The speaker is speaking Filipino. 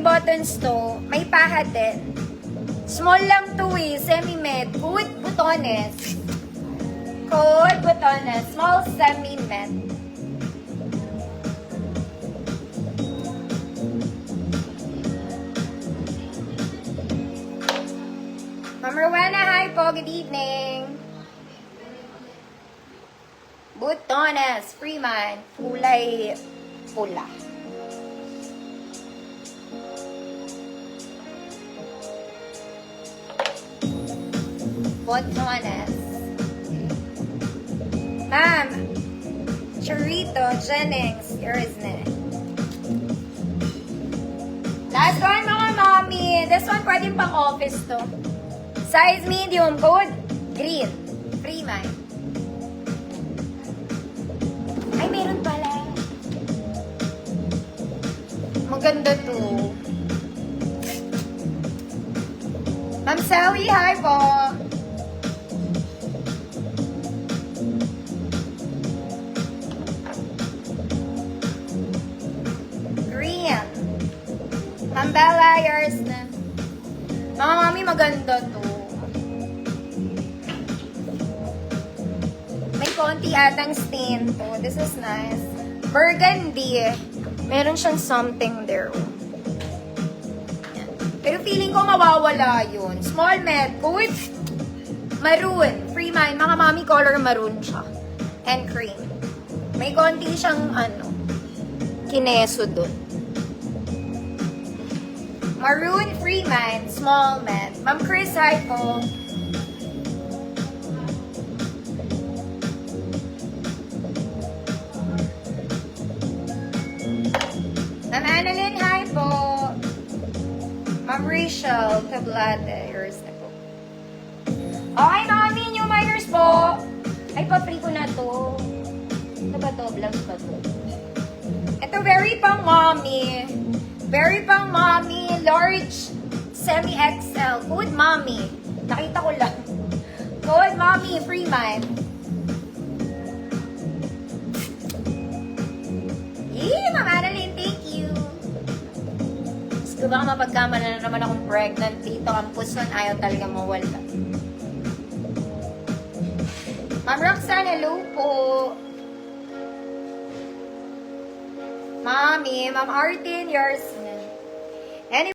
buttons to. May paha din. Small lang to eh. Semi-med. Good butones. Good butones. Small semi-med. Ma'am Rowena, hi po. Good evening. Butones. Freeman. Kulay pula. Butones. Ma'am. Chorito. Jennings. Yours na. Last one mga mommy. This one pwede pang office to. Size medium. Code green. Freeman. Ay, meron pala. Maganda to. Ma'am Sally, hi po. Green. Ma'am Bella, yours na. Mga mami, maganda to. May konti atang stain to. This is nice. Burgundy. Meron siyang something there. Pero feeling ko mawawala yun. Small med. Good. Maroon. Freeman. Mga mami color maroon siya. And cream. May konti siyang kineso dun. Maroon Freeman. Small med. Ma'am Chris, hi po. Ma'am Annalyn, hi po. Ma'am Rachel, Tablate, yours na po. Okay, mami, new minors po. Ay, pa-free ko na to. Ito ba to? Blouse ba to? Ito, very pang mommy. Very pang mommy. Large, semi-XL. Good mommy. Nakita ko lang. Good mommy, free man. Yee, Ma'am Annalyn, thank you. Gusto ba mapagkamala na naman akong pregnant dito? Ang puson ayaw talaga mawala. Ma'am Roxanne, hello po. Mami, Ma'am Artin, yours na.